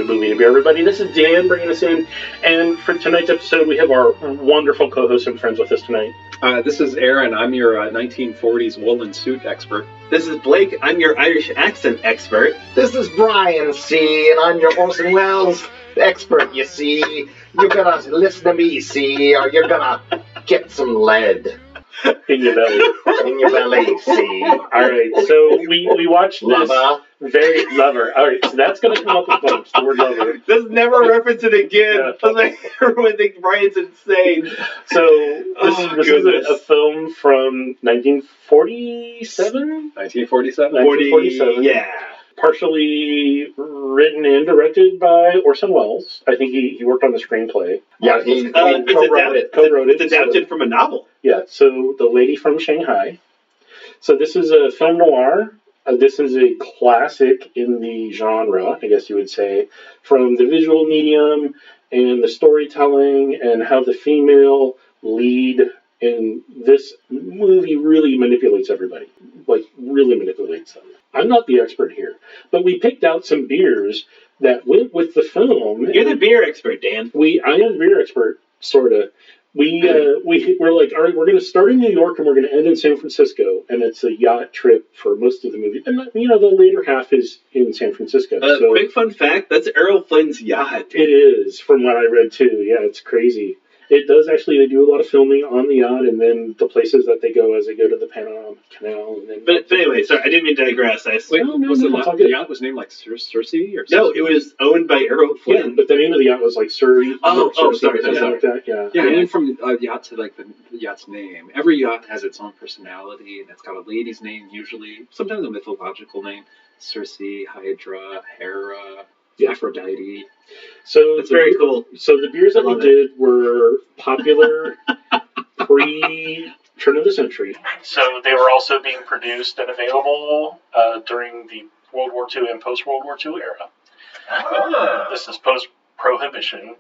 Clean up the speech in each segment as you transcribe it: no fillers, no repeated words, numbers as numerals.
Movie to Beer, everybody. This is Dan bringing us in, and for tonight's episode, we have our wonderful co-hosts and friends with us tonight. This is Aaron. I'm your 1940s woolen suit expert. This is Blake. I'm your Irish accent expert. This is Brian, see, and I'm your Orson Welles expert, you see. You're gonna listen to me, see, or you're gonna get some lead. In your belly. In your belly, see. Alright, so we watched this. Lover. Very lover. Alright, so that's going to come up with bumps, the word lover. Let's never reference it again. Yeah. I was like, everyone thinks Brian's insane. So, this is a film from 1947? 1947? 1947. Yeah. Partially written and directed by Orson Welles. I think he worked on the screenplay. Yeah, he co-wrote it. It's adapted from a novel. Yeah, so The Lady from Shanghai. So this is a film noir. This is a classic in the genre, I guess you would say, from the visual medium and the storytelling and how the female lead in this movie really manipulates everybody. Like, really manipulates them. I'm not the expert here, but we picked out some beers that went with the film. You're the beer expert, Dan. I am the beer expert, sort of. We're like, all right, we're going to start in New York and we're going to end in San Francisco, and it's a yacht trip for most of the movie. And, the later half is in San Francisco. So Quick fun fact, that's Errol Flynn's yacht. it is, from what I read, too. Yeah, it's crazy. It does actually, they do a lot of filming on the yacht, and then the places that they go as they go to the Panama Canal. And then But anyway, sorry, I didn't mean to digress. No, Was the yacht was named like Circe or something? No, it was owned by Errol Yeah, Flynn. but the name of the yacht was like Surrey. Oh, Surrey, sorry, something sorry. like that. Yeah. Yeah, I went from yacht to like the yacht's name. Every yacht has its own personality, and it's got a lady's name usually, sometimes a mythological name. Circe, Hydra, Hera, Aphrodite. So That's very cool. So the beers that we love did were popular pre-turn of the century. So they were also being produced and available during the World War II and post-World War II era. This is post-prohibition.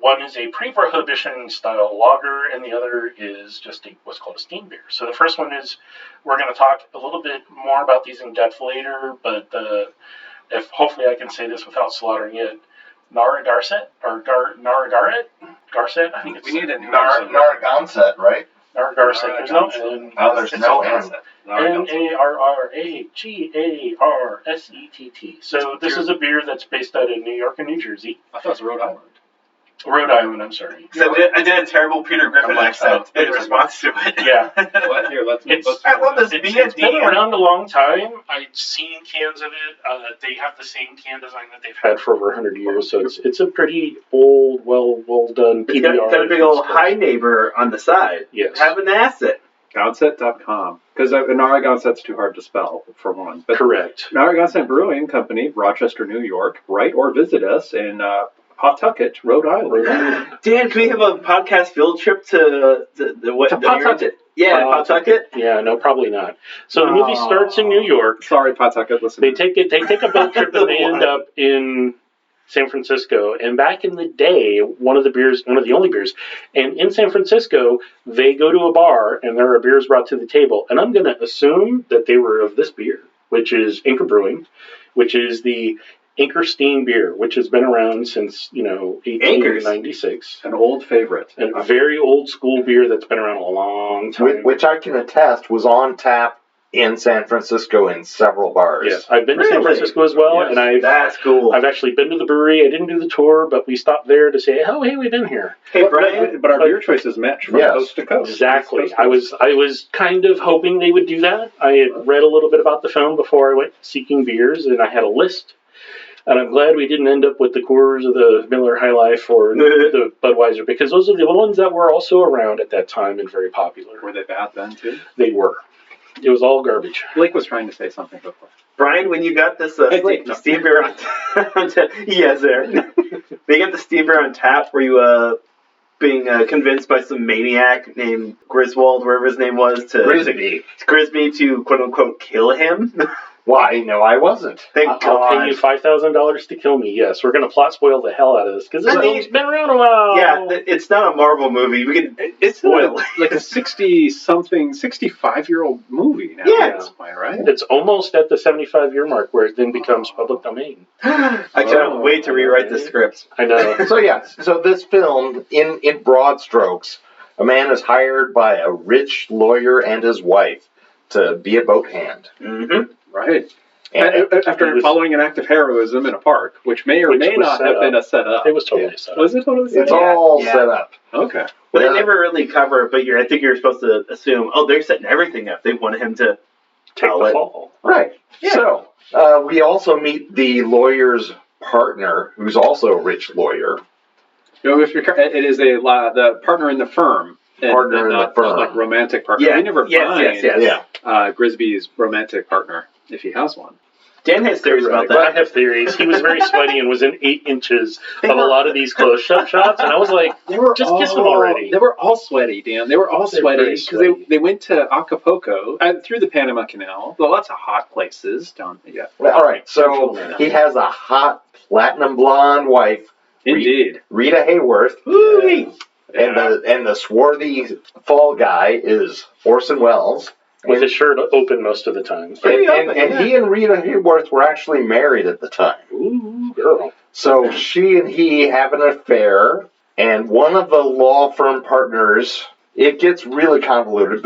One is a pre-prohibition style lager, and the other is just what's called a steam beer. So the first one is, we're going to talk a little bit more about these in depth later, but if hopefully I can say this without slaughtering it, Narragansett, or Narragansett? Garcet? I think it's... We need a new Narragansett, right? Narragansett. There's no N. There's no N. Narragansett. So this is a beer that's based out of New York and New Jersey. I thought it was Rhode Island. Rhode Island, I'm sorry. I did a terrible Peter Griffin accent in response to it. Yeah. What? Here, let's I love this beer. It's been around a long time. I've seen cans of it. They have the same can design that they've had for over 100 years, so it's a pretty old, well done It's PBR. got a big old high neighbor on the side. Yes. Have an asset. Narragansett.com. Because Narragansett's too hard to spell, for one. But Correct. Narragansett Brewing Company, Rochester, New York. Write or visit us in Pawtucket, Rhode Island. Dan, can we have a podcast field trip to Pawtucket? Yeah, Pawtucket. Yeah, no, probably not. So the movie starts in New York. Sorry, Pawtucket. Listen. They take a boat trip and they end up in San Francisco. And back in the day, one of the only beers, and in San Francisco, they go to a bar and there are beers brought to the table. And I'm going to assume that they were of this beer, which is Anchor Brewing, which is the Anchor Steam beer, which has been around since, 1896. An old favorite. And a very old school beer that's been around a long time. Which I can attest was on tap in San Francisco in several bars. Yes, I've been to San Francisco as well, Yes. and That's cool. I've actually been to the brewery. I didn't do the tour, but we stopped there to say, oh, hey, we've been here. Hey, Brian. But our beer choices match from coast to coast. Exactly. I was kind of hoping they would do that. I had read a little bit about the film before I went seeking beers, and I had a list. And I'm glad we didn't end up with the Coors or the Miller High Life or the Budweiser, because those are the ones that were also around at that time and very popular. Were they bad then, too? They were. It was all garbage. Blake was trying to say something before. Brian, when you got this steam beer on tap, yes, there. They got the steam beer on tap. Were you being convinced by some maniac named Griswold, wherever his name was, Grisby to quote unquote kill him? Why, no, I wasn't. Thank I'll pay you God. $5,000 to kill me. Yes, we're going to plot spoil the hell out of this because this I mean, film's been around a while. Yeah, it's not a Marvel movie. We can It's spoil like a 65-year-old movie now Yeah. at this point, right? It's almost at the 75-year mark where it then becomes public domain. I cannot wait to rewrite the script. I know. So this film, in broad strokes, a man is hired by a rich lawyer and his wife to be a boat hand. Mm-hmm. Right. And After following an act of heroism in a park, which may or Which may was not set have been up. a setup. It was totally set up. Was it totally set it's up? all Yeah. set up. Okay. But Yeah. they never really cover it, but I think you're supposed to assume, they're setting everything up. They wanted him to Take tell the it. fall. Right. Yeah. So, we also meet the lawyer's partner, who's also a rich lawyer. You know, it is the partner in the firm. Partner in the not firm. like romantic partner. Yeah. We never find Yes. Grisby's romantic partner, if he has one. Dan has theories about I that. have theories. He was very sweaty and was in 8 inches of a lot of these close-up shots, and I was like, just kiss him already. They were all sweaty, Dan. They were all They're sweaty very because sweaty. they went to Acapulco through the Panama Canal. Well, lots of hot places down there. Yeah. All right. So Central America. he has a hot platinum blonde wife, Indeed. Rita Hayworth, Woo-wee. and the swarthy fall guy is Orson Welles. With his shirt open most of the time. And he and Rita Hayworth were actually married at the time. Ooh, girl. So she and he have an affair, and one of the law firm partners, it gets really convoluted,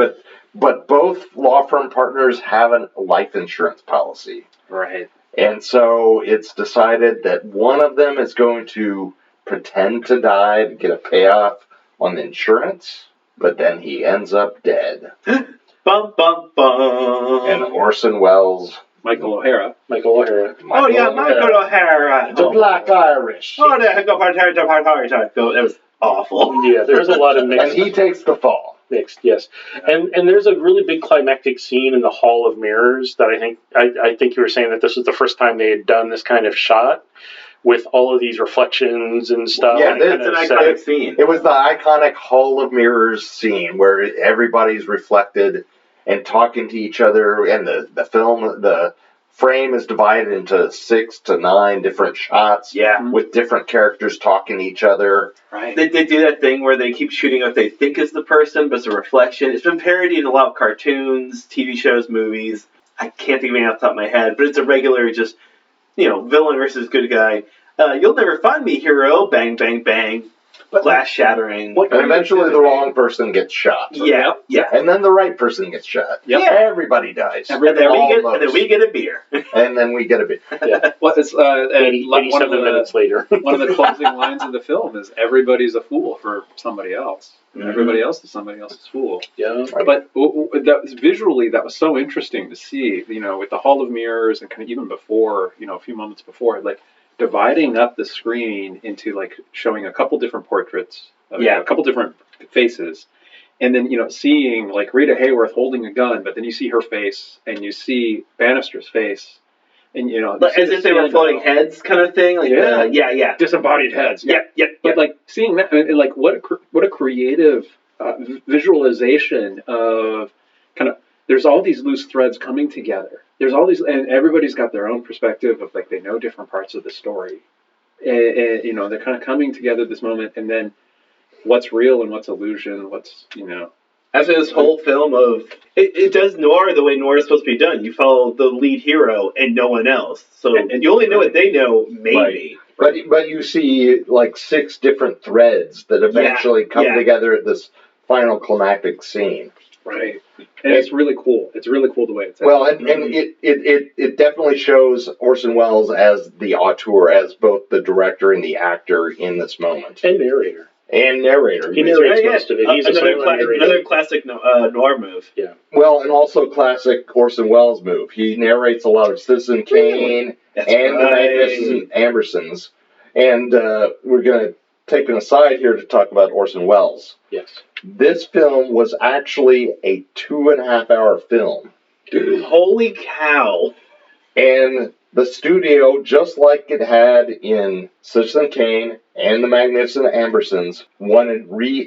but both law firm partners have a life insurance policy. Right. And so it's decided that one of them is going to pretend to die to get a payoff on the insurance, but then he ends up dead. Bum, bum, bum. And Orson Welles, Michael O'Hara. Michael O'Hara. Michael O'Hara. the Black Irish. That was awful. Yeah, there's a lot of And mixed. he takes the fall. Mixed, yes. And there's a really big climactic scene in the Hall of Mirrors that I think you were saying that this was the first time they had done this kind of shot with all of these reflections and stuff. Yeah, and it It's an kinda set iconic it- scene. It was the iconic Hall of Mirrors scene where everybody's reflected and talking to each other, and the frame is divided into 6 to 9 different shots Yeah. with different characters talking to each other. Right. They do that thing where they keep shooting what they think is the person, but it's a reflection. It's been parodied in a lot of cartoons, TV shows, movies. I can't think of any off the top of my head, but it's a regular just, villain versus good guy. You'll never find me, hero. Bang, bang, bang. Glass shattering. And eventually the wrong person gets shot. Yeah. And then the right person gets shot. Yep. Yeah. Everybody dies. And then we get a beer. And then we get a bit. Well, it's 87 minutes later. one of the closing lines of the film is everybody's a fool for somebody else. Mhm. Everybody else is somebody else's fool. Yeah. But visually, that was so interesting to see, with the Hall of Mirrors and kind of even before, a few moments before, like dividing up the screen into like showing a couple different portraits, a couple different faces. And then, seeing like Rita Hayworth holding a gun, but then you see her face and you see Bannister's face. And, Like, as if they were floating heads kind of thing. Like, yeah. Disembodied heads. Yep. But like seeing that, and like what a creative visualization of kind of, there's all these loose threads coming together. There's all these, and everybody's got their own perspective of like, they know different parts of the story. And they're kind of coming together at this moment, and then what's real and what's illusion, After this whole film of it does noir the way noir is supposed to be done. You follow the lead hero and no one else. So And you only know what they know, maybe. Right. But you see like 6 different threads that eventually come together at this final climactic scene. right? And it's really cool. It's really cool the way it's Well, and it definitely shows Orson Welles as the auteur, as both the director and the actor in this moment. And narrator. And narrator. He narrates most of it. He's another classic noir move. Yeah. Well, and also classic Orson Welles move. He narrates a lot of Citizen Kane That's and the right. Magnificent Ambersons. And we're going to take an aside here to talk about Orson Welles. Yes. This film was actually a 2.5-hour film. Dude, holy cow. And the studio, just like it had in Citizen Kane and the Magnificent Ambersons, wanted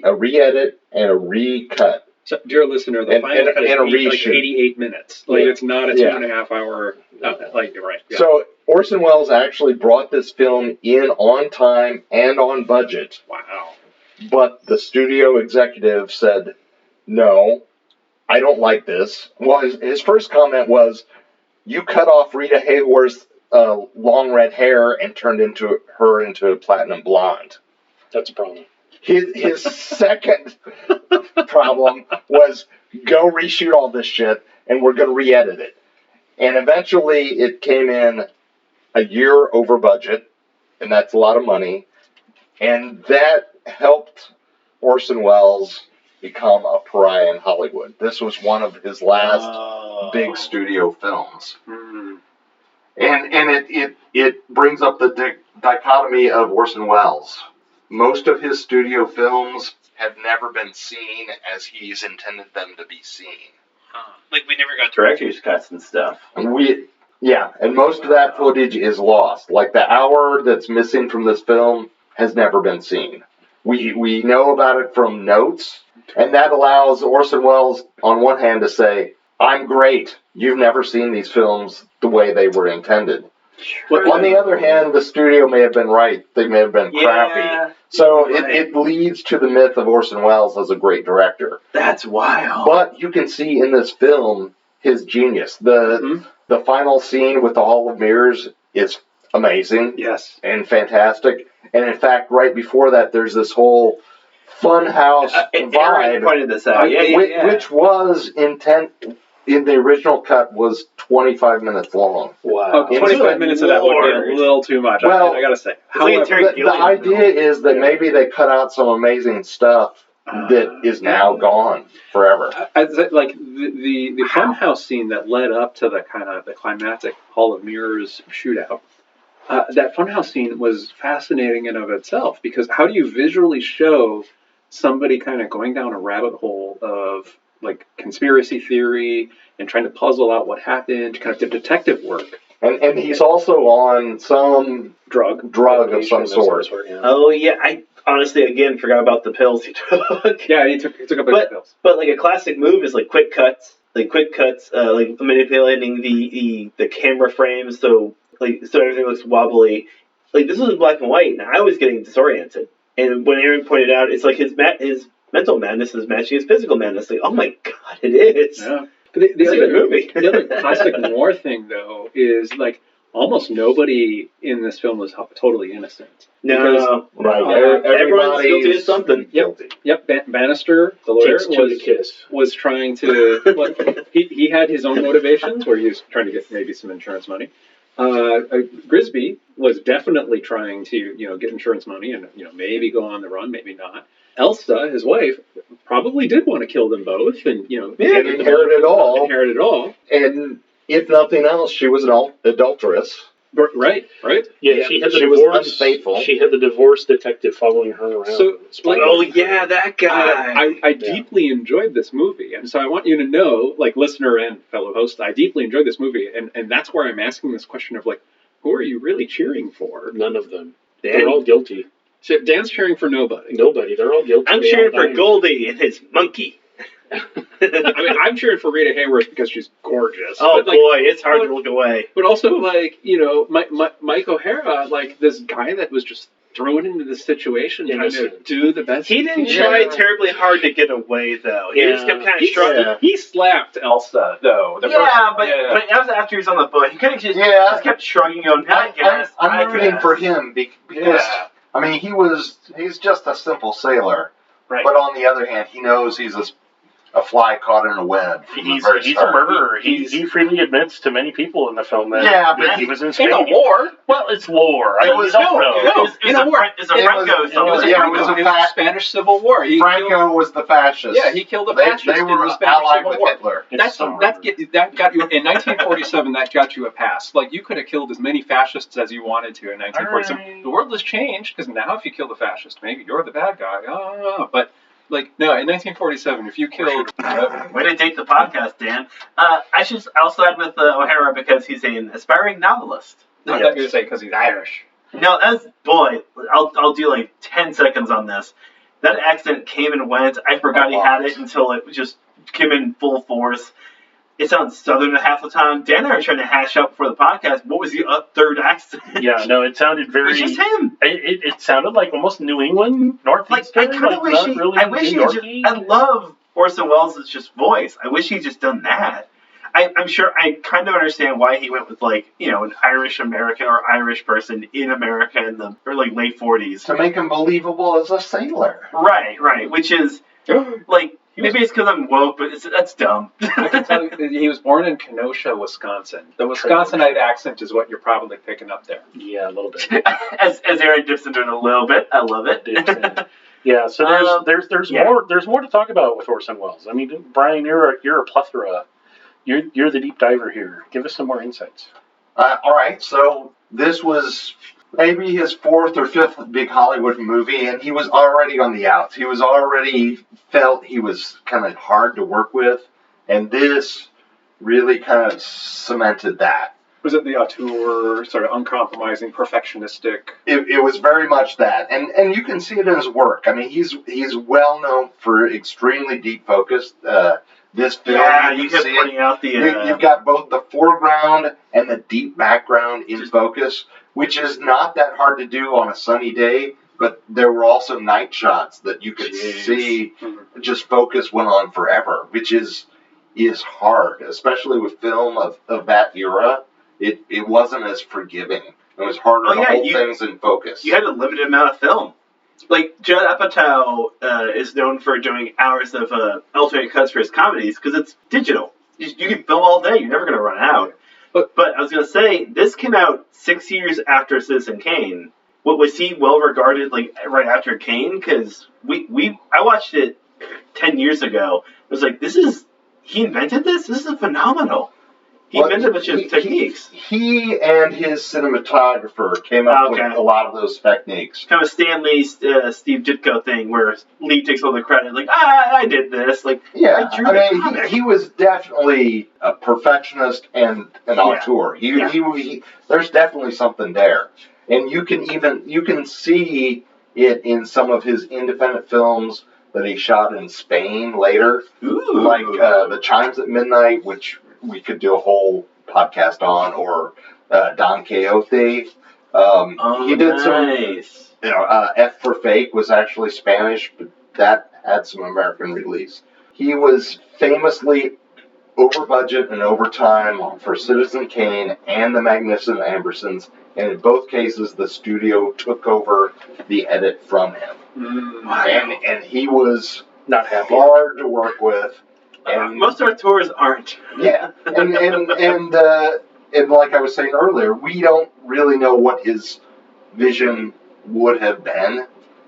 a re-edit and a recut So, dear listener, the final cut is like 88 minutes. Like, it's not a 2.5 hour. Like, you're right. Yeah. So Orson Welles actually brought this film in on time and on budget. Wow. But the studio executive said, no, I don't like this. Well, his first comment was, you cut off Rita Hayworth's long red hair and turned her into a platinum blonde. That's a problem. His second problem was, go reshoot all this shit, and we're going to re-edit it. And eventually it came in a year over budget, and that's a lot of money. And that helped Orson Welles become a pariah in Hollywood. This was one of his last big studio films. Mm. And it brings up the dichotomy of Orson Welles. Most of his studio films have never been seen as he's intended them to be seen. Like, we never got director's cuts and stuff. And most of that footage is lost. Like, the hour that's missing from this film has never been seen. We know about it from notes, and that allows Orson Welles, on one hand, to say, I'm great. You've never seen these films the way they were intended. But on the other hand, the studio may have been right. They may have been crappy. So it leads to the myth of Orson Welles as a great director. That's wild. But you can see in this film his genius. The final scene with the Hall of Mirrors is amazing. Yes. And fantastic. And in fact, right before that, there's this whole funhouse vibe. Aaron pointed this out. Which was intent in the original cut was 25 minutes long. Wow. 25 minutes of that would be a little too much, I gotta say. However, the idea is that maybe they cut out some amazing stuff that is now gone forever. Like the funhouse scene that led up to the kind of the climactic Hall of Mirrors shootout. That funhouse scene was fascinating in of itself, because how do you visually show somebody kind of going down a rabbit hole of like conspiracy theory and trying to puzzle out what happened, kind of the detective work. And he's also on some drug of some sort. Yeah. Oh yeah, I honestly again forgot about the pills he took. Yeah, he took a bunch of pills. But like a classic move is like quick cuts, like manipulating the camera frames so everything looks wobbly. Like, this was in black and white, and I was getting disoriented. And when Aaron pointed out, it's like his mental madness is matching his physical madness. Like, oh my god, it is. Yeah. But the other movie. The other classic noir thing, though, is like almost nobody in this film was totally innocent. No, right. Everyone's guilty of something. Yep. Bannister, the lawyer, was trying to. He had his own motivations, where he was trying to get maybe some insurance money. Grisby was definitely trying to, get insurance money and, maybe go on the run, maybe not. Elsa, his wife, probably did want to kill them both and, inherit it all. And if nothing else, she was an adulteress. Right. Yeah, she had the divorce detective following her around. So, that guy. I deeply enjoyed this movie, and so I want you to know, like listener and fellow host, I deeply enjoyed this movie, and that's where I'm asking this question of like, who are you really cheering for? None of them. They're all guilty. So Dan's cheering for nobody. They're all guilty. I'm cheering for Goldie and his monkey. I'm cheering for Rita Hayworth because she's gorgeous. Oh boy, it's hard to look away. But also, Mike O'Hara, like this guy that was just thrown into this situation, trying to do the best. He didn't try terribly hard to get away, though. He just kept kind of shrugging. Yeah. He slapped Elsa, though. But that was after he was on the boat. He could have just kept shrugging, going, I guess. I'm rooting for him because he's just a simple sailor. Right. But on the other hand, he knows he's a fly caught in a web. He's a murderer. He freely admits to many people in the film that he was in Spain. In a war? Well, it's lore. It was a war. It was a Spanish Civil War. Franco was the fascist. Yeah, he killed a fascist. They were in the Spanish allied Civil with War. Hitler. That got you in 1947. That got you a pass. Like, you could have killed as many fascists as you wanted to in 1947. Right. The world has changed, because now if you kill the fascist, maybe you're the bad guy. But no, in 1947, if you killed... Way to date the podcast, Dan. I'll side with O'Hara because he's an aspiring novelist. I thought you were going to say because he's Irish. No, I'll do like 10 seconds on this. That accent came and went. I forgot he had it until it just came in full force. It sounds southern half the time. Dan and I were trying to hash out before the podcast what was the third accent. Yeah, no, it sounded very. It's just him. It sounded like almost New England, Northeastern. Like, I kind of wish he. Really I wish he just. I love Orson Welles' just voice. I wish he'd just done that. I'm sure I kind of understand why he went with an Irish American or Irish person in America in the late 40s to make him believable as a sailor. Right. Which is maybe it's because I'm woke, but that's dumb. I can tell you, he was born in Kenosha, Wisconsin. The Wisconsinite accent is what you're probably picking up there. Yeah, a little bit. as Aaron dips into it a little bit, I love it. Yeah, so there's more to talk about with Orson Welles. I mean, Brian, you're a plethora. You're the deep diver here. Give us some more insights. All right, so this was maybe his fourth or fifth big Hollywood movie, and he was already on the outs. He was already felt he was kind of hard to work with, and this really kind of cemented that. Was it the auteur, sort of uncompromising, perfectionistic? It was very much that, and you can see it in his work. I mean, he's well known for extremely deep focus. This film, you kept pointing out the. You've got both the foreground and the deep background in focus, which is not that hard to do on a sunny day. But there were also night shots that you could see. Just focus went on forever, which is hard, especially with film of that era. It wasn't as forgiving. It was harder to hold things in focus. You had a limited amount of film. Like, Judd Apatow is known for doing hours of alternate cuts for his comedies because it's digital. You can film all day. You're never going to run out. But I was going to say, this came out 6 years after Citizen Kane. Was he well regarded right after Kane? Because I watched it 10 years ago. I was like, he invented this? This is phenomenal. He invented a bunch of techniques. He and his cinematographer came up with a lot of those techniques. Kind of Stan Lee's Steve Ditko thing, where Lee takes all the credit, I did this. He was definitely a perfectionist and an auteur. He there's definitely something there, and you can see it in some of his independent films that he shot in Spain later, like The Chimes at Midnight, which we could do a whole podcast on, or Don Quixote. He did some, F for Fake was actually Spanish, but that had some American release. He was famously over budget and over time for Citizen Kane and The Magnificent Ambersons, and in both cases the studio took over the edit from him. And he was not happy. Hard to work with. And most of our tours aren't. Yeah, and like I was saying earlier, we don't really know what his vision would have been,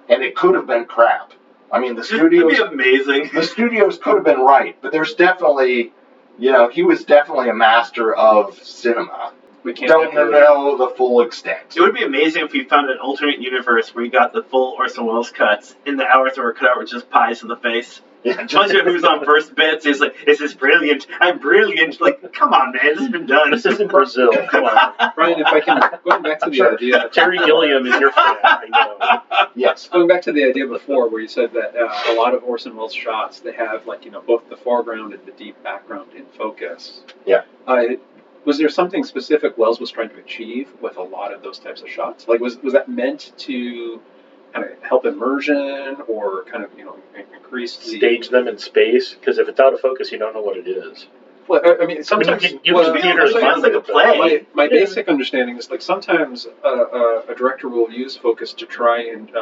and it could have been crap. I mean, the studios. It'd be amazing. The studios could have been right, but there's definitely, he was definitely a master of cinema. We don't know the full extent. It would be amazing if we found an alternate universe where you got the full Orson Welles cuts, and the hours that were cut out were just pies to the face. A bunch of who's on first bits is like, this is brilliant. I'm brilliant. Like, come on, man, this has been done. This isn't Brazil. Come on. Brian, if I can, going back to the idea. Terry Gilliam is your friend. I know. Yes. Going back to the idea before where you said that a lot of Orson Welles shots, they have, both the foreground and the deep background in focus. Yeah. Was there something specific Welles was trying to achieve with a lot of those types of shots? Like, was that meant to kind of help immersion or kind of, increase stage them in space? Because if it's out of focus, you don't know what it is. Well, I mean, sometimes it sounds like a play. My basic understanding is sometimes a director will use focus to try and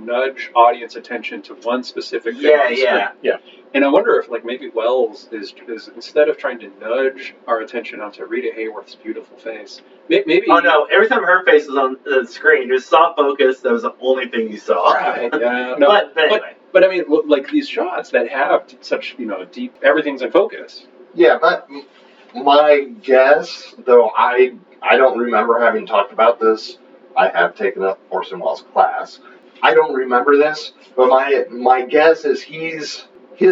nudge audience attention to one specific thing on the screen. Yeah. And I wonder if maybe Welles is instead of trying to nudge our attention onto Rita Hayworth's beautiful face, maybe. Oh no! Every time her face was on the screen, there's soft focus. That was the only thing you saw. Right. Yeah. But anyway. But I mean, these shots that have such deep, everything's in focus. Yeah, but my guess, though I don't remember having talked about this. I have taken an Orson Welles class. I don't remember this, but my guess is his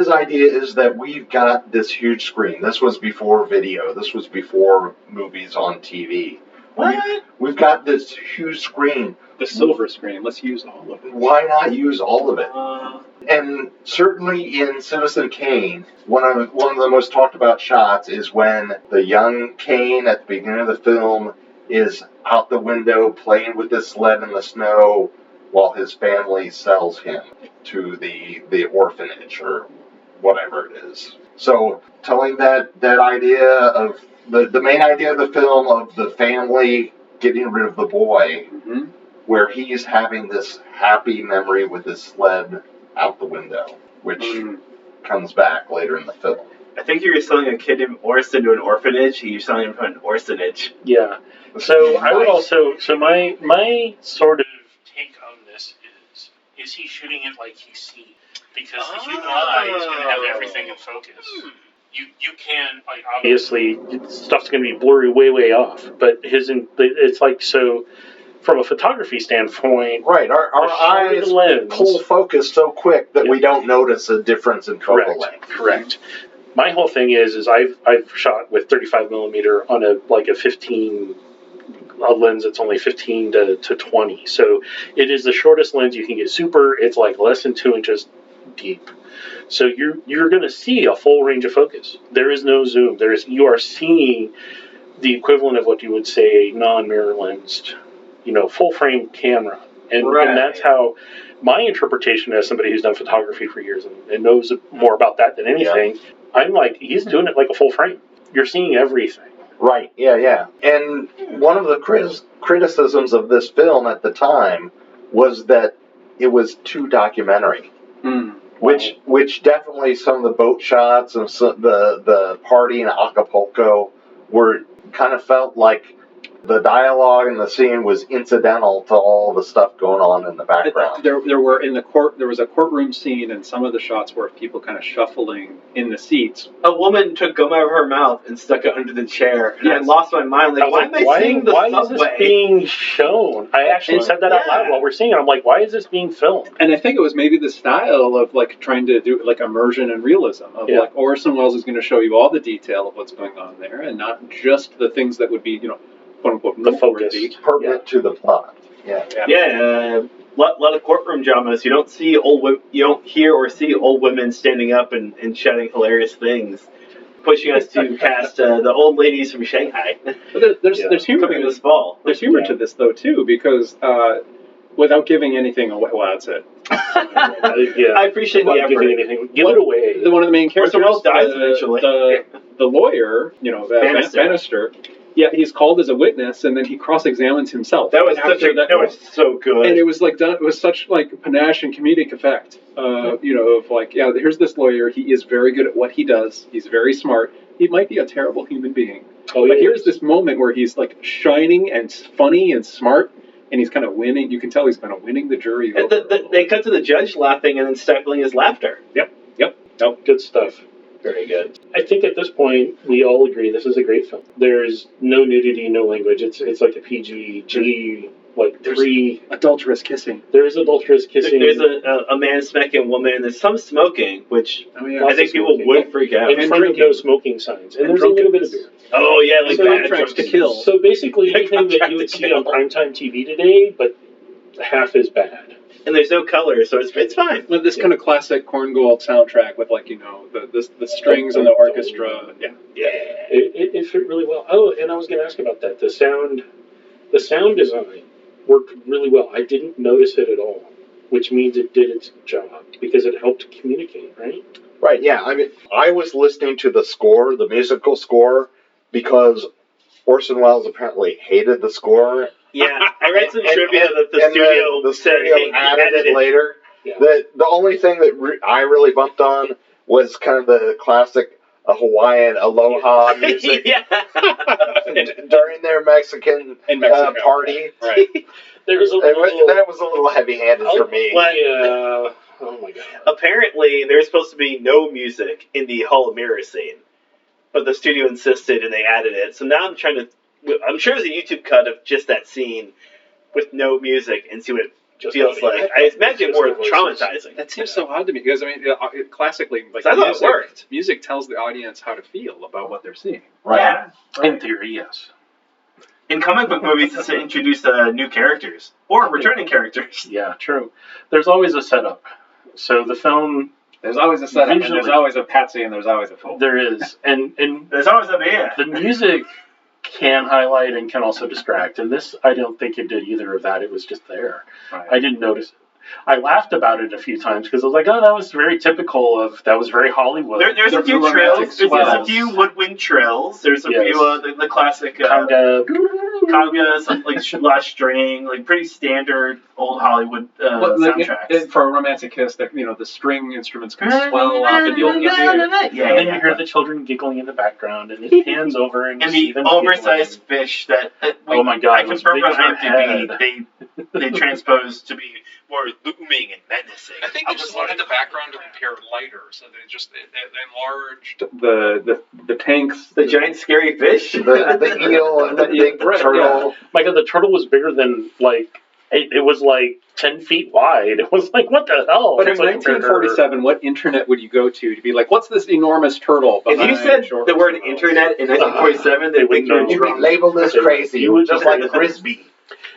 idea is that we've got this huge screen. This was before video. This was before movies on TV. What? We've got this huge screen. The silver screen. Let's use all of it. Why not use all of it? And certainly in Citizen Kane, one of the most talked about shots is when the young Kane at the beginning of the film is out the window playing with this sled in the snow while his family sells him to the orphanage or whatever it is. So telling that idea of the main idea of the film of the family getting rid of the boy, where he's having this happy memory with his sled out the window, which comes back later in the film. I think you're selling a kid named Orson to an orphanage, and you're selling him to an orphanage. Yeah. So I would also, so my sort of take on this is he shooting it like he's seen? Because the human eye is going to have everything in focus. You can, like, obviously, stuff's going to be blurry way off, but it's like, so from a photography standpoint, right, our eyes pull focus so quick that we don't notice a difference in focal length. Correct. My whole thing is I've shot with 35 millimeter on a 15 lens that's only 15 to 20, so it is the shortest lens you can get. Super, it's like less than 2 inches deep. So you're going to see a full range of focus. There is no zoom. You are seeing the equivalent of what you would say a non-mirror lensed, full frame camera, and that's how my interpretation as somebody who's done photography for years and knows more about that than anything. Yeah. I'm like, he's doing it like a full frame. You're seeing everything. Right. Yeah. And one of the criticisms of this film at the time was that it was too documentary. Which definitely some of the boat shots and the party in Acapulco kind of felt like the dialogue in the scene was incidental to all the stuff going on in the background. There was a courtroom scene, and some of the shots were people kind of shuffling in the seats. A woman took gum out of her mouth and stuck it under the chair, and I lost my mind. Like, why am I seeing the subway? Why is this being shown? I actually said that out loud while we're seeing it. I'm like, why is this being filmed? And I think it was maybe the style of trying to do immersion and realism of Orson Welles is going to show you all the detail of what's going on there, and not just the things that would be quote unquote the focus pertinent to the plot. A lot of courtroom dramas. You don't hear or see old women standing up and shouting hilarious things, pushing us to cast the old ladies from Shanghai. But there's humor coming this fall. There's humor to this though too, because without giving anything away, well, that's it. I appreciate the effort. Give it away. One of the main characters, Orson Welles dies eventually. The lawyer, Bannister. Yeah, he's called as a witness, and then he cross-examines himself. That was so good. And it was done. It was such panache and comedic effect. Here's this lawyer. He is very good at what he does. He's very smart. He might be a terrible human being. But here's this moment where he's shining and funny and smart, and he's kind of winning. You can tell he's kind of winning the jury. And they cut to the judge laughing and then stifling his laughter. Yep. Nope. Good stuff. Very good. I think at this point we all agree this is a great film. There's no nudity, no language. It's like a PG, there's 3 adulterous kissing. There is adulterous kissing. There's a man smacking a woman, and there's some smoking, which I think people would freak out. In front of no smoking signs, and there's a little bit of beer. Oh yeah, soundtracks to kill. So basically, anything that you would see on primetime TV today, but half as bad. And there's no color, so it's fine. With this kind of classic Korn Gold soundtrack with the strings and the orchestra. Yeah. It fit really well. Oh, and I was going to ask about that. The sound design worked really well. I didn't notice it at all, which means it did its job because it helped communicate, right? Right. Yeah. I mean, I was listening to the musical score, because Orson Welles apparently hated the score. Yeah, I read some trivia that the studio added it later. Yeah. The only thing that I really bumped on was kind of the classic Hawaiian aloha music during their Mexican party. Right. That was a little heavy-handed for me. Oh my god! Apparently, there's supposed to be no music in the Hall of Mirrors scene, but the studio insisted and they added it. So now I'm sure there's a YouTube cut of just that scene with no music and see what it feels like. I imagine more traumatizing. That seems so odd to me, because classically, I thought it worked. Music tells the audience how to feel about what they're seeing. Right. Yeah. In theory, yes. in comic book movies is to introduce new characters or returning characters. Yeah, true. There's always a setup. So the film... There's always a setup, and there's always a patsy, and there's always a fool. There is. And there's always a man. The music can highlight and can also distract. And this, I don't think it did either of that. It was just there. Right. I didn't notice it. I laughed about it a few times because I was like, oh, that was very typical of, that was very Hollywood. There's a few trills. There's a few woodwind trills. There's a few, the classic congas, like last string, like pretty standard old Hollywood soundtracks. For a romantic kiss, the string instruments can swell up, and you'll hear and then you hear the children giggling in the background, and it pans over, and you see them oversized fish that, oh my God, I confirmed on IMDb, they transposed to be more looming and menacing. I think they just wanted the background to appear lighter, so they enlarged the tanks, the giant scary fish, the eel, and the big turtle. Yeah. My God, the turtle was bigger than it was 10 feet wide. It was like, what the hell? But in 1947, what internet would you go to be like, what's this enormous turtle? If you said the word internet in 1947, they would know. You'd be labeled as crazy. You would just like Frisbee.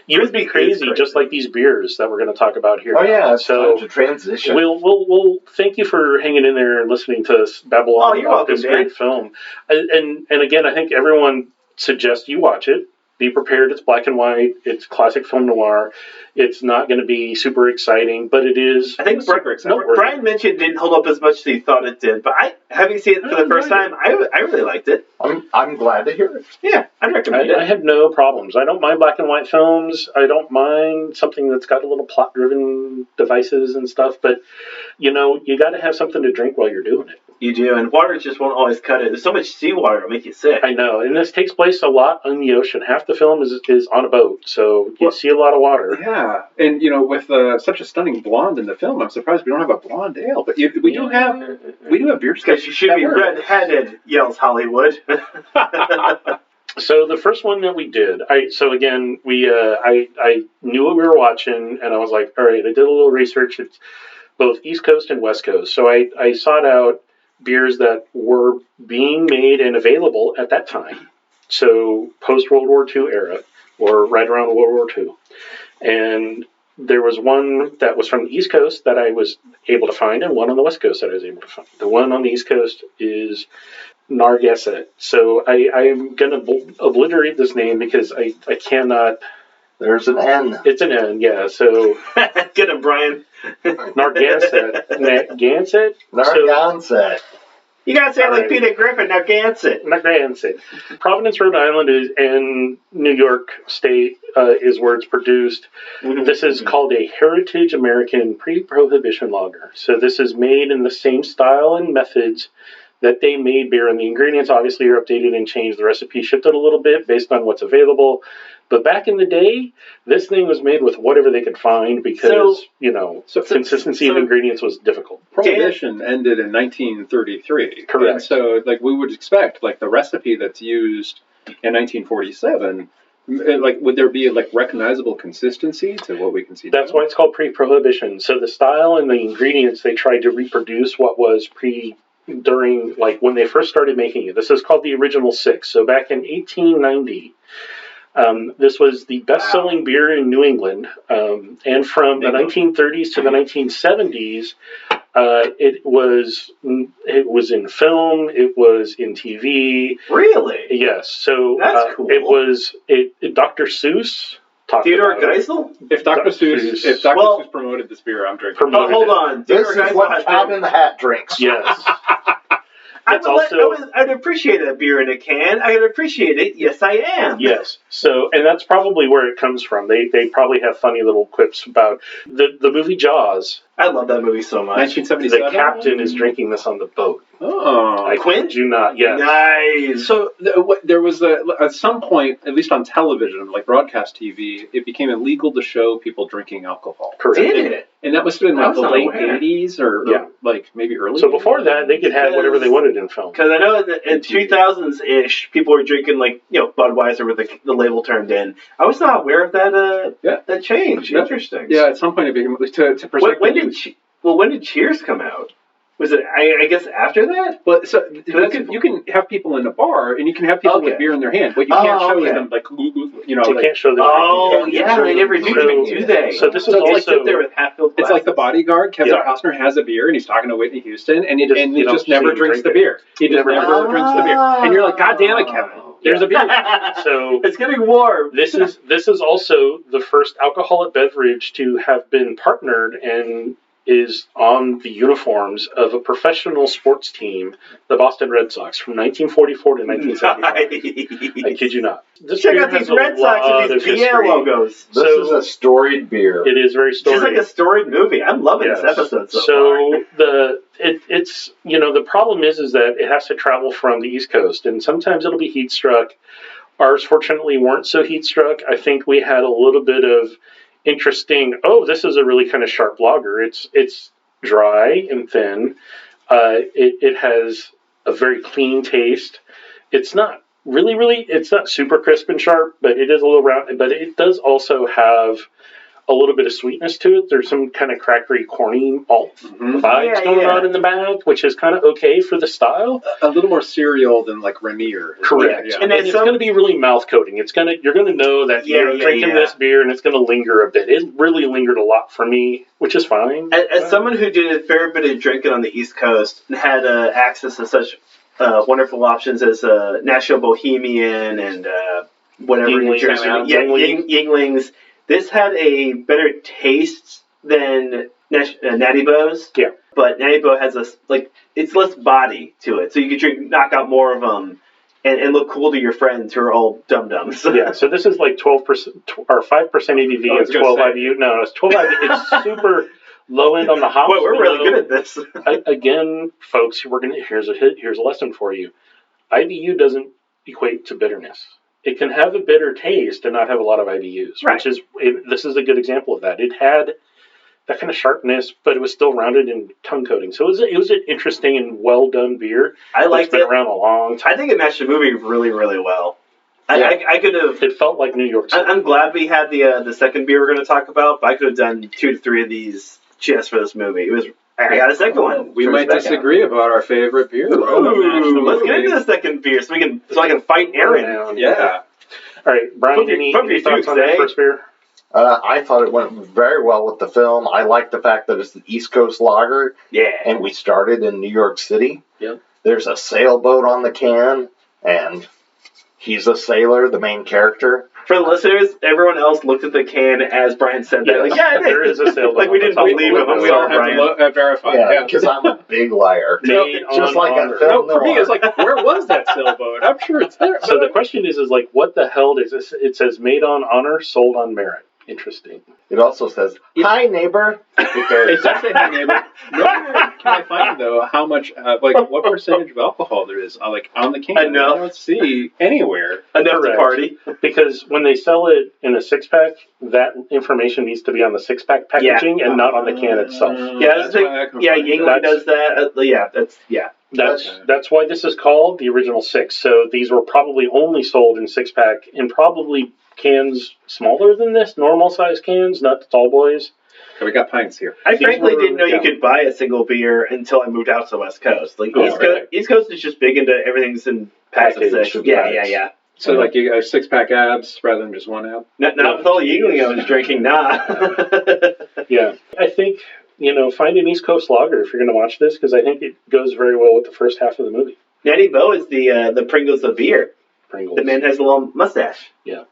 You would be crazy, just like these beers that we're going to talk about here. Oh yeah, so time to transition. We'll thank you for hanging in there and listening to us babble on about this great film. And again, I think everyone suggests you watch it. Be prepared. It's black and white. It's classic film noir. It's not going to be super exciting, but it is. I think Brian mentioned it didn't hold up as much as he thought it did, but having seen it for the first time, I really liked it. I'm glad to hear it. Yeah, I'd recommend it. I have no problems. I don't mind black and white films. I don't mind something that's got a little plot-driven devices and stuff, but you got to have something to drink while you're doing it. You do, and water just won't always cut it. There's so much seawater, it'll make you sick. I know, and this takes place a lot on the ocean. Half the film is on a boat, so you see a lot of water. Yeah, and with such a stunning blonde in the film, I'm surprised we don't have a blonde ale. But we do have beer. Because she should be red-headed, yells Hollywood. So the first one that we did, I knew what we were watching, and I was like, all right, I did a little research. It's both East Coast and West Coast, so I sought out beers that were being made and available at that time. So post-World War II era, or right around World War II. And there was one that was from the East Coast that I was able to find, and one on the West Coast that I was able to find. The one on the East Coast is Narragansett. So I'm going to obliterate this name because I cannot... There's an N. It's an N, yeah. So get him, Brian. Narragansett. Narragansett. Narragansett. You gotta say it like Peter Griffin. Narragansett. Narragansett. Providence, Rhode Island, and New York State is where it's produced. Mm-hmm. This is called a Heritage American Pre-Prohibition Lager. So this is made in the same style and methods that they made beer, and the ingredients obviously are updated and changed. The recipe shifted a little bit based on what's available. But back in the day, this thing was made with whatever they could find because, consistency of ingredients was difficult. Prohibition ended in 1933. Correct. And so, we would expect, the recipe that's used in 1947, would there be, recognizable consistency to what we can see now? That's why it's called pre-prohibition. So the style and the ingredients, they tried to reproduce what was during, when they first started making it. This is called the Original Six. So back in 1890... this was the best-selling beer in New England, and from the 1930s to the 1970s, it was in film, it was in TV. Really? Yes. So that's cool. It was Dr. Seuss. Theodore Geisel? If Dr. Seuss promoted this beer, I'm drinking. Oh, hold on. This is what Cat in the Hat drinks. Yes. I'd appreciate a beer in a can. I would appreciate it. Yes, I am. Yes. So, and that's probably where it comes from. They probably have funny little quips about the movie Jaws. I love that movie so much. 1977. The captain is drinking this on the boat. Oh, Quinn? Do not. Yes. Nice. So there was at some point, at least on television, broadcast TV, it became illegal to show people drinking alcohol. Correct. Did it? And that was in the late 80s or maybe early. So before that, they could have whatever they wanted in film. Because I know in 2000s-ish, people were drinking Budweiser with the label turned in. I was not aware of that change. Interesting. Yeah, at some point it became to present. When did Cheers come out? Was it? I guess after that. Well, so you can have people in a bar, and you can have people with beer in their hand. What you can't show is them like, you can't show them. Oh, yeah, they never do they? So this is So also sit there with half-filled it's glasses. like The Bodyguard. Kevin Costner has a beer, and he's talking to Whitney Houston, and he just never drinks the beer. He just never drinks the beer, and you're like, God damn it, Kevin! There's a beer. So it's getting warm. This is also the first alcoholic beverage to have been partnered and is on the uniforms of a professional sports team, the Boston Red Sox, from 1944 to 1975. Nice. I kid you not. This Check beer out these has a Red Sox lot and these of BA history. logos. This is a storied beer. It is very storied. It's just like a storied movie. I'm loving this episode so far. It's the problem is that it has to travel from the East Coast, and sometimes it'll be heat struck. Ours fortunately weren't so heat struck. I think we had a little bit of interesting. Oh, this is a really kind of sharp lager. It's dry and thin. It has a very clean taste. It's not really. It's not super crisp and sharp, but it is a little round. But it does also have a little bit of sweetness to it. There's some kind of crackery, corny malt vibes going on in the back, which is kind of okay for the style. A little more cereal than like Rainier. Correct. Yeah. And it's going to be really mouth coating. You're going to know that you're drinking this beer, and it's going to linger a bit. It really lingered a lot for me, which is fine. As someone who did a fair bit of drinking on the East Coast and had access to such wonderful options as Nashville Bohemian and whatever Yinglings. This had a better taste than Natty Bo's. Yeah. But Natty Bo has it's less body to it. So you could knock out more of them and look cool to your friends who are all dum-dums. Yeah, so this is like 12% or 5% ABV and 12 IBU. No, it's 12 IBU. It's super low end on the hops. Boy, we're really good at this. Again, folks, here's a lesson for you. IBU doesn't equate to bitterness. It can have a bitter taste and not have a lot of IBUs, right. This is a good example of that. It had that kind of sharpness, but it was still rounded in tongue coating. So it was an interesting and well done beer. I liked it. It's been around a long time. I think it matched the movie really, really well. I could have. It felt like New York City. I'm glad we had the second beer we're going to talk about, but I could have done 2 to 3 of these just for this movie. I got a second one. We might disagree about our favorite beer. Ooh, let's get into the second beer so I can fight Aaron. Yeah. All right, Brian, any thoughts on that first beer? I thought it went very well with the film. I like the fact that it's the East Coast lager. Yeah. And we started in New York City. Yeah. There's a sailboat on the can, and he's a sailor, the main character. For the listeners, everyone else looked at the can as Brian said that. There is a sailboat. Like we didn't believe it. We all have to verify. Yeah, because I'm a big liar. Just like a film for me, it's like, where was that sailboat? I'm sure it's there. So the question is like, what the hell is this? It says made on honor, sold on merit. Interesting. It also says, hi, neighbor. It does say hi, neighbor. Nowhere can I find, though, how much, what percentage of alcohol there is, on the can. Enough. I don't see anywhere. Enough to party. Because when they sell it in a 6-pack, that information needs to be on the 6-pack packaging and not on the can itself. Yingling does that. That's why this is called the original 6. So these were probably only sold in 6-pack and probably cans smaller than this, normal size cans, not the tall boys. So we got pints here. I frankly didn't know you could buy a single beer until I moved out to the West Coast. Like East Coast is just big into everything's in packs of 6. Yeah. So like you got 6-pack abs rather than just one ab? Not with all the Yingling I was drinking, nah. Yeah. I think, find an East Coast lager if you're going to watch this, because I think it goes very well with the first half of the movie. Natty Bo is the Pringles of beer. Pringles. The man has a little mustache. Yeah.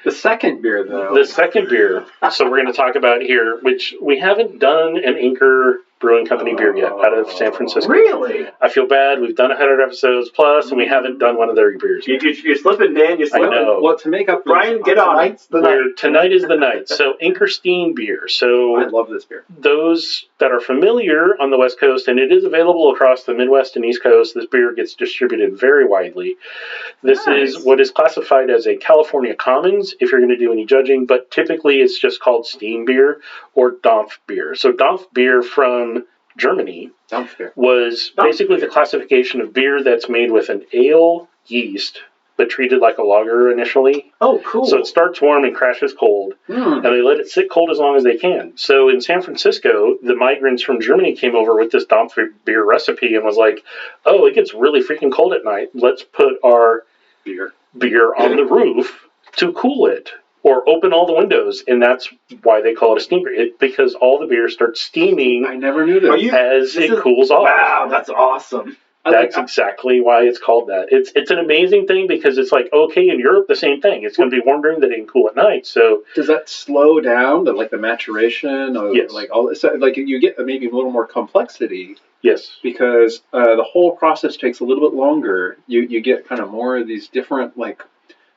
The second beer, though. The second beer, so we're going to talk about here, which we haven't done an Anchor Brewing Company beer yet out of San Francisco. Really? I feel bad. We've done 100 episodes plus, and we haven't done one of their beers yet. You're slipping, Dan. You're slipping. I know. Well, to make up... Brian, get on. Tonight is the night. So Anchor Steam beer. So I love this beer. Those that are familiar on the West Coast, and it is available across the Midwest and East Coast, this beer gets distributed very widely. This is what is classified as a California Commons, if you're going to do any judging, but typically it's just called steam beer or Dampf beer. So Dampf beer from Germany was basically the classification of beer that's made with an ale yeast but treated like a lager initially. Oh, cool. So it starts warm and crashes cold, and they let it sit cold as long as they can. So in San Francisco, the migrants from Germany came over with this Dampf beer recipe and was like, oh, it gets really freaking cold at night. Let's put our beer on the roof to cool it, or open all the windows, and that's why they call it a steam beer. Because all the beer starts steaming. I never knew this. As it cools off. Wow, that's awesome. That's exactly why it's called that. It's an amazing thing because it's like, okay, in Europe, the same thing. It's going to be warm during the day and cool at night. So does that slow down the maturation of yes. like all this? Like you get maybe a little more complexity. Yes. Because the whole process takes a little bit longer. You get kind of more of these different like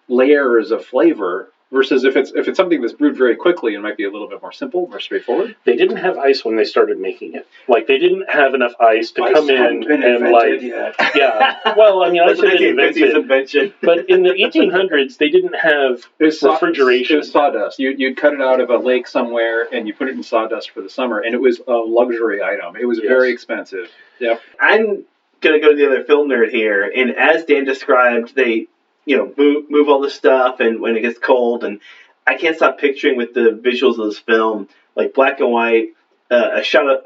layers of flavor. Versus if it's something that's brewed very quickly, it might be a little bit more simple, more straightforward. They didn't have ice when they started making it. Like they didn't have enough ice to come in and like yet. Yeah. Well, I mean, ice had been invented, but in the 1800s they didn't have refrigeration. It was sawdust. You'd cut it out of a lake somewhere and you put it in sawdust for the summer, and it was a luxury item. It was very expensive. Yeah. I'm gonna go to the other film nerd here, and as Dan described, they move all this stuff, and when it gets cold, and I can't stop picturing with the visuals of this film, like black and white, a shot,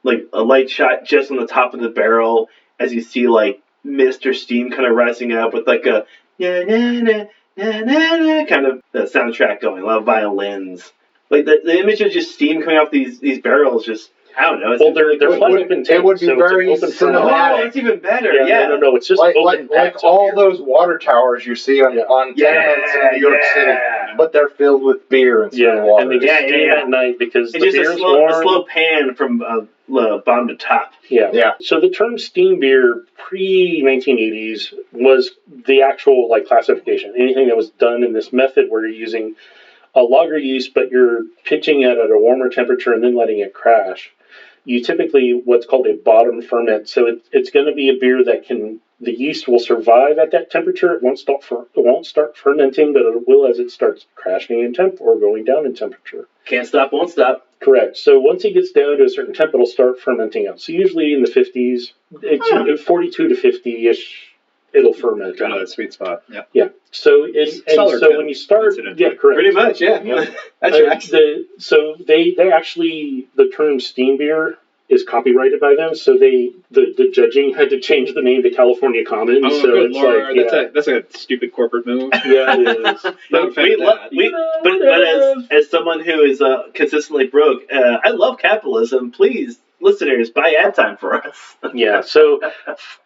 like a light shot just on the top of the barrel, as you see like mist or steam kind of rising up with like a kind of soundtrack going, a lot of violins. Like the image of just steam coming off these barrels, just I don't know. Well, they're flat open tanks. It would be very open cinematic. Oh, it's even better. Yeah. No. It's just open like all those water towers you see on tenements in New York City, but they're filled with beer instead of water. And they just steam at night because the just beer's warm. A slow pan from bottom to top. Yeah. So the term steam beer pre-1980s was the actual like classification. Anything that was done in this method where you're using a lager yeast, but you're pitching it at a warmer temperature and then letting it crash. You typically what's called a bottom ferment. So it's going to be a beer that the yeast will survive at that temperature. It won't start fermenting, but it will as it starts crashing in temp or going down in temperature. Can't stop, won't stop. Correct. So once it gets down to a certain temp, it'll start fermenting out. So usually in the 50s, it's 42 to 50-ish. It'll ferment. Kind of that sweet spot. Yeah. Yeah. So when you start, correct. Pretty much, yeah. That's so they actually, the term steam beer is copyrighted by them. So the judging had to change the name to California Common. Oh, so good it's Lord. like That's a stupid corporate move. Yeah, it is. But as someone who is consistently broke, I love capitalism. Please, listeners, buy ad time for us. Yeah, so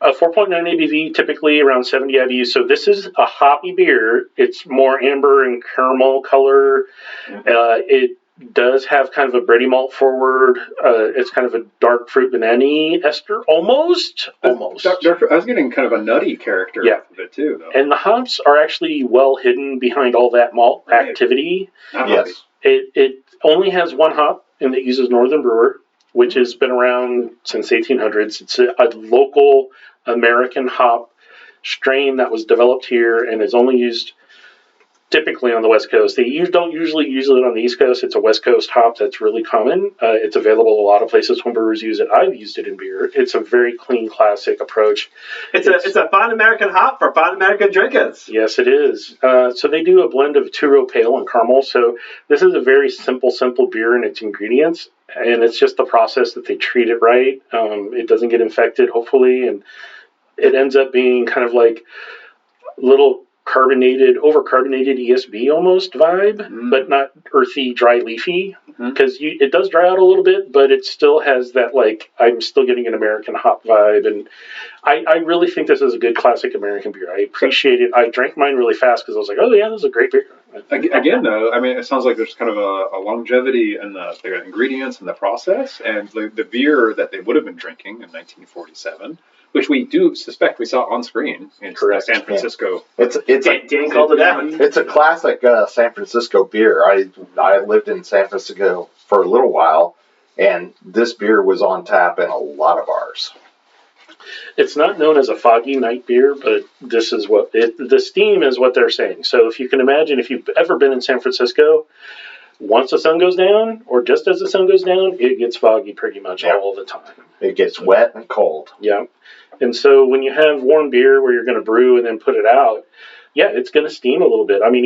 a 4.9 ABV, typically around 70 IBU. So this is a hoppy beer. It's more amber and caramel color. It does have kind of a bready malt forward. It's kind of a dark fruit banana ester, almost. I was getting kind of a nutty character out of it too, though. And the hops are actually well hidden behind all that malt activity. Yes. It only has one hop, and it uses Northern Brewer, which has been around since 1800s. It's a local American hop strain that was developed here and is only used typically on the West Coast. They don't usually use it on the East Coast. It's a West Coast hop that's really common. It's available a lot of places when brewers use it. I've used it in beer. It's a very clean, classic approach. It's a fine American hop for fine American drinkers. Yes, it is. So they do a blend of two-row pale and caramel. So this is a very simple beer in its ingredients. And it's just the process that they treat it right. It doesn't get infected, hopefully. And it ends up being kind of like little over-carbonated ESB almost vibe, but not earthy, dry, leafy. Because it does dry out a little bit, but it still has that, like, I'm still getting an American hop vibe. And I really think this is a good classic American beer. I appreciate it. I drank mine really fast because I was like, oh, yeah, this is a great beer. Again, though, I mean, it sounds like there's kind of a longevity in the ingredients and the process, and the beer that they would have been drinking in 1947, which we do suspect we saw on screen in San Francisco. Dan called it out. It's a classic San Francisco beer. I lived in San Francisco for a little while, and this beer was on tap in a lot of bars. It's not known as a foggy night beer, but this is the steam is what they're saying. So if you can imagine, if you've ever been in San Francisco, once the sun goes down, or just as the sun goes down, it gets foggy pretty much all the time. It gets wet and cold. Yeah. And so when you have warm beer where you're going to brew and then put it out, yeah, it's going to steam a little bit. I mean,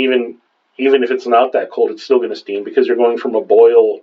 even if it's not that cold, it's still going to steam because you're going from a boil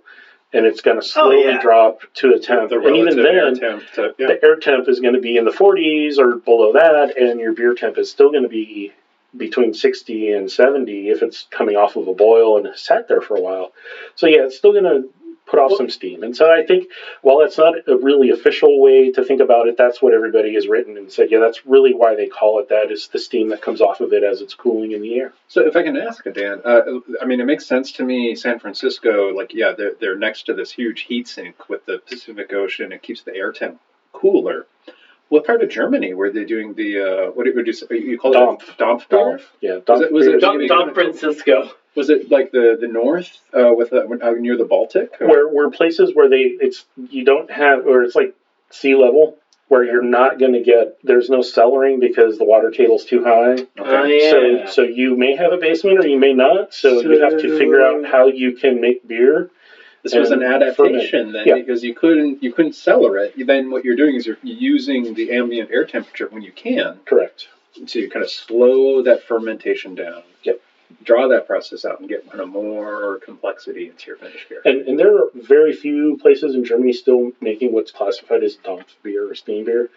and it's going to slowly drop to a temp. And even then, the air temp is going to be in the 40s or below that, and your beer temp is still going to be between 60 and 70 if it's coming off of a boil and sat there for a while. So yeah, it's still going to put off some steam. And so I think, while that's not a really official way to think about it, that's what everybody has written and said, yeah, that's really why they call it that, is the steam that comes off of it as it's cooling in the air. So if I can ask, Dan, I mean, it makes sense to me, San Francisco, like, yeah, they're next to this huge heat sink with the Pacific Ocean. It keeps the air temp cooler. What part of Germany were they doing the, what would you say, you call it Dampf beer? Yeah, was it Dampf Francisco. Was it like the north with near the Baltic? Where places where you don't have, or it's like sea level, where you're not going to get, there's no cellaring because the water table's too high. Okay. So you may have a basement or you may not. So you have to figure out how you can make beer. This was an adaptation then, because you couldn't cellar it. Then what you're doing is you're using the ambient air temperature when you can. Correct. So you kind of slow that fermentation down. Yep. Draw that process out and get kind of more complexity into your finished beer. And there are very few places in Germany still making what's classified as Dampf beer or steam beer,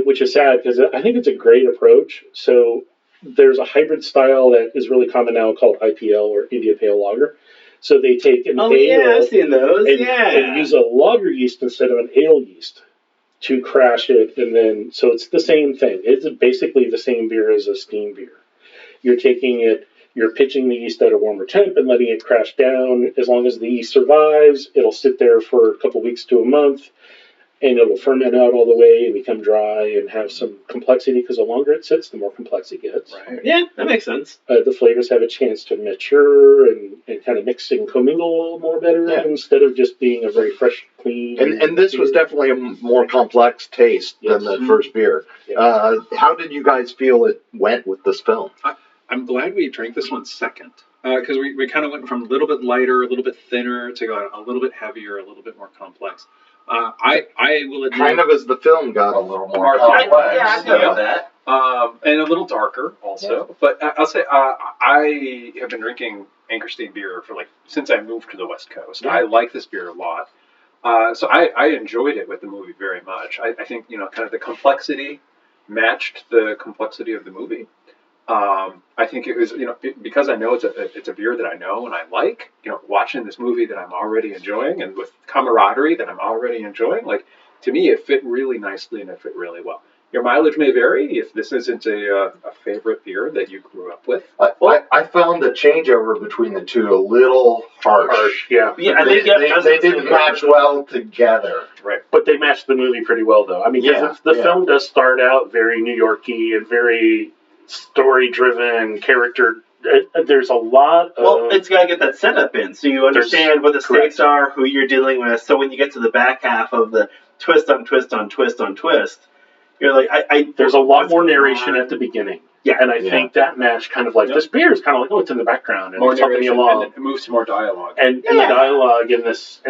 which is sad because I think it's a great approach. So there's a hybrid style that is really common now called IPL or India Pale Lager. So they take an ale I've seen those. and use a lager yeast instead of an ale yeast to crash it, and then so it's the same thing. It's basically the same beer as a steam beer. You're taking it, you're pitching the yeast at a warmer temp and letting it crash down. As long as the yeast survives, it'll sit there for a couple weeks to a month, and it'll ferment out all the way and become dry and have some complexity, because the longer it sits, the more complex it gets. Right. Yeah, that makes sense. The flavors have a chance to mature and kind of mix and commingle a little more better instead of just being a very fresh, clean. And this was definitely a more complex taste than the first beer. Yeah. How did you guys feel it went with this film? I'm glad we drank this one second, because we kind of went from a little bit lighter, a little bit thinner, to a little bit heavier, a little bit more complex. I will admit, kind of as the film got a little more complex. I know that. And a little darker also. Yeah. But I'll say I have been drinking Anchorstein beer since I moved to the West Coast. Yeah. I like this beer a lot. So I enjoyed it with the movie very much. I think kind of the complexity matched the complexity of the movie. I think it was, because I know it's a beer that I know and I like, watching this movie that I'm already enjoying and with camaraderie that I'm already enjoying, to me, it fit really nicely and it fit really well. Your mileage may vary if this isn't a favorite beer that you grew up with. I found the changeover between the two a little harsh. Yeah. They didn't match well together. Right. But they matched the movie pretty well, though. I mean, the film does start out very New York-y and very story-driven, character. There's a lot of... Well, it's got to get that setup in, so you understand what the stakes are, who you're dealing with, so when you get to the back half of the twist on twist on twist on twist, you're like, there's a lot more narration at the beginning. Yeah. And I think that match kind of this beer is kind of it's in the background and more it's helping you along. And it moves to more dialogue. And the dialogue and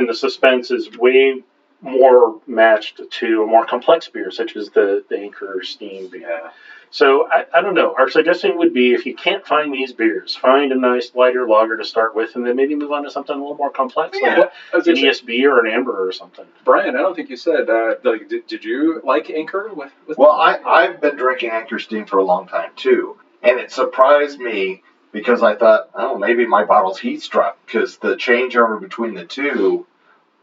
the suspense is way more matched to a more complex beer, such as the Anchor Steam beer. Yeah. So I don't know. Our suggestion would be, if you can't find these beers, find a nice lighter lager to start with, and then maybe move on to something a little more complex, like an ESB or an amber or something. Brian, I don't think you said. Did you like Anchor? Well, I've been drinking Anchor Steam for a long time too, and it surprised me because I thought, maybe my bottle's heat struck, because the changeover between the two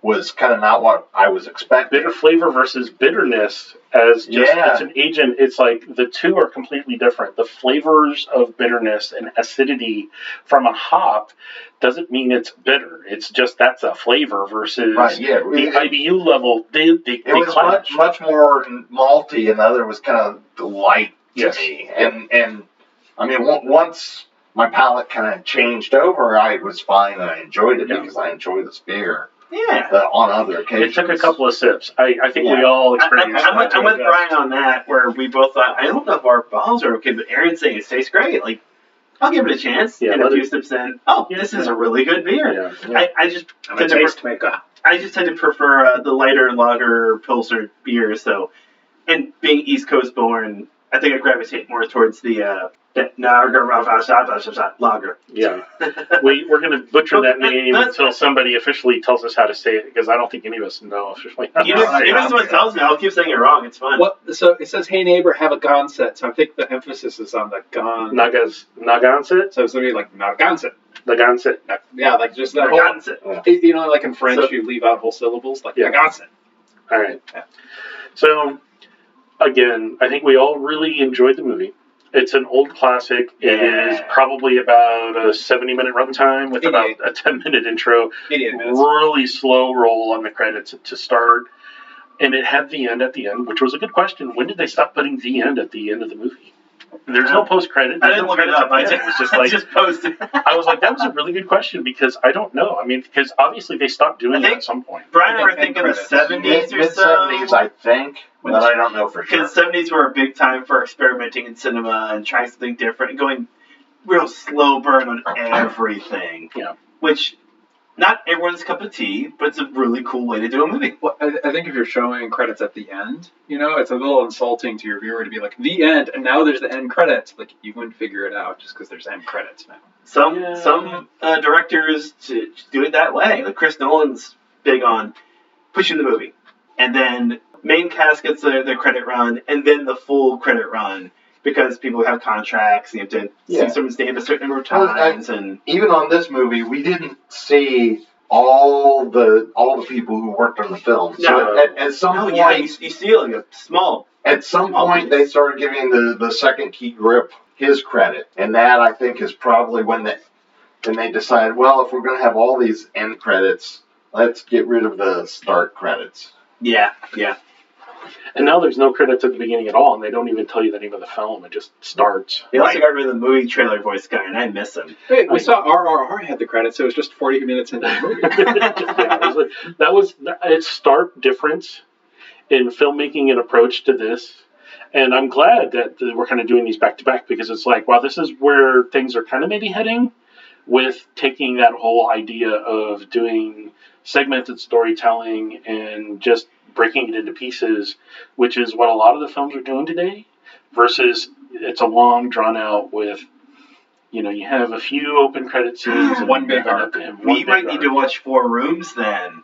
was kind of not what I was expecting. Bitter flavor versus bitterness as just it's an agent. It's like the two are completely different. The flavors of bitterness and acidity from a hop doesn't mean it's bitter. It's just that's a flavor versus the IBU level. They was clash. much more malty, and the other was kind of light to me. And I mean, once my palate kind of changed over, I was fine and I enjoyed it because I enjoy this beer. Yeah. On other occasions. It took a couple of sips. I think we all experienced that. I'm with Brian on that, where we both thought, I don't know if our bottles are okay, but Aaron's saying it tastes great. I'll give it a chance. And a few sips in, this is a really good beer. Yeah. I just I'm a taste maker. I just tend to prefer the lighter lager Pilsner beers, so. And being East Coast born, I think I gravitate more towards the Narragansett lager. Yeah. We're going to butcher that name until somebody officially tells us how to say it, because I don't think any of us know officially how to say it. Even if someone tells me, I'll keep saying it wrong. It's fun. Well, so it says, "Hey neighbor, have a Gonset." So I think the emphasis is on the gon. Narragansett? So it's going to be like Narragansett. Narragansett. Yeah, like just that whole. You know, like in French, you leave out whole syllables, like Narragansett. All right. Yeah. So, again, I think we all really enjoyed the movie. It's an old classic. It is probably about a 70-minute runtime with about a 10-minute intro. 88 minutes. Really slow roll on the credits to start. And it had the end at the end, which was a good question. When did they stop putting the end at the end of the movie? There's no post-credit. I didn't look it up. It was just like, just posted. I was like, that was a really good question, because I don't know. I mean, because obviously they stopped doing it at some point. Brian and I think in the 70s or so. Mid-70s, I think. But I don't know for sure. Because the 70s were a big time for experimenting in cinema and trying something different and going real slow burn on everything. Yeah. Which, not everyone's cup of tea, but it's a really cool way to do a movie. Well, I think if you're showing credits at the end, you know, it's a little insulting to your viewer to be like, the end, and now there's the end credits. Like, you wouldn't figure it out just because there's end credits now. Some directors to do it that way. Like Chris Nolan's big on pushing the movie. And then main cast gets their credit run, and then the full credit run. Because people have contracts, and you have to see someone's name a certain number of times. And even on this movie, we didn't see all the people who worked on the film. So at some point, you see like a small. At some point, they started giving the second key grip his credit, and that I think is probably when they decided, well, if we're going to have all these end credits, let's get rid of the start credits. Yeah. And now there's no credits at the beginning at all, and they don't even tell you the name of the film. It just starts. They also got rid of the movie trailer voice guy, and I miss him. Hey, we saw RRR had the credits, so it was just 40 minutes into the movie. That was a stark difference in filmmaking and approach to this. And I'm glad that we're kind of doing these back-to-back, because it's like, wow, this is where things are kind of maybe heading, with taking that whole idea of doing segmented storytelling and just breaking it into pieces, which is what a lot of the films are doing today, versus it's a long drawn out with, you know, you have a few open credit scenes and one big arc. We might need to watch 4 Rooms then.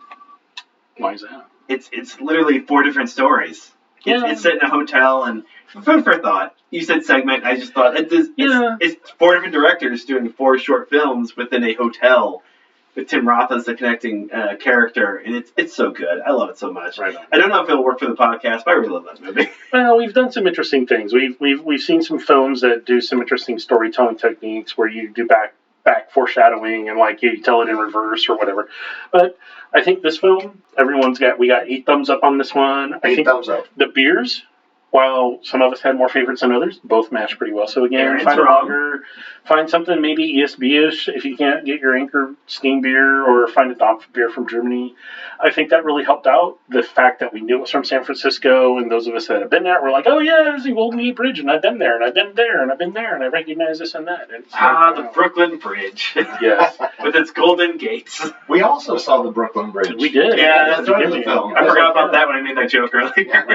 Why is that? It's literally 4 different stories. Yeah. It's set in a hotel, and food for thought. You said segment, I just thought it's 4 different directors doing 4 short films within a hotel, with Tim Roth as the connecting character, and it's so good. I love it so much. Right on. I don't know if it'll work for the podcast, but I really love that movie. Well, we've done some interesting things. We've seen some films that do some interesting storytelling techniques where you do back foreshadowing and like you tell it in reverse or whatever. But I think this film, we got 8 thumbs up on this one. I think thumbs up. The beers, while some of us had more favorites than others, both matched pretty well. So again, find a lager, find something maybe ESB-ish if you can't get your Anchor steam beer, or find a Dampf beer from Germany. I think that really helped out. The fact that we knew it was from San Francisco, and those of us that have been there were like, oh yeah, there's the Golden Gate Bridge, and I've been there, and I've been there, and I've been there, and I recognize this and that. And the Brooklyn Bridge. Yes. With its golden gates. We also saw the Brooklyn Bridge. We did. Yeah, that's right in the film. I forgot about that when I made that joke earlier.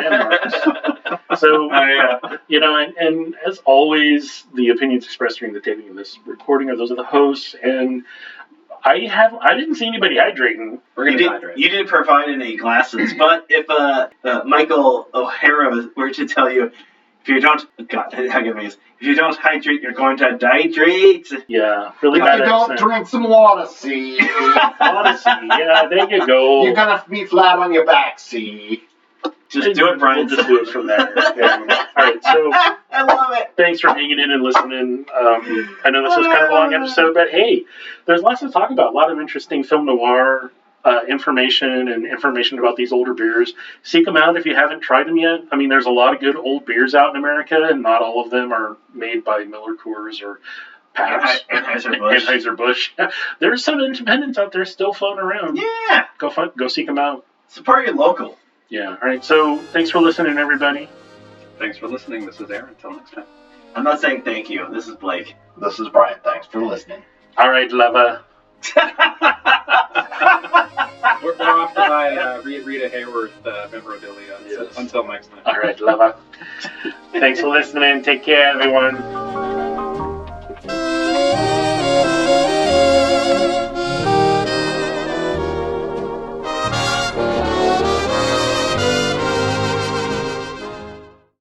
So, you know, and as always, the opinions expressed during the taping of this recording are those of the hosts, and I didn't see anybody hydrating. You didn't provide any glasses, but if Michael O'Hara were to tell you, if you don't hydrate, you're going to dehydrate. Yeah, really if bad you don't accent. drink some water, see. Yeah, there you go. You're gonna be flat on your back, see. Just do it, Brian. We'll just do it from there. Yeah. All right, so I love it. Thanks for hanging in and listening. I know this was kind of a long episode, but hey, there's lots to talk about. A lot of interesting film noir information and information about these older beers. Seek them out if you haven't tried them yet. I mean, there's a lot of good old beers out in America, and not all of them are made by Miller Coors or Pabst. Anheuser-Busch. There's some independents out there still floating around. Yeah. Go seek them out. Support your local. Yeah. All right. So thanks for listening, everybody. Thanks for listening. This is Aaron. Until next time. I'm not saying thank you. This is Blake. This is Brian. Thanks for listening. All right, lover. We're off to buy Rita Hayworth memorabilia. Yes. So until next time. All right, love it. Thanks for listening. Take care, everyone.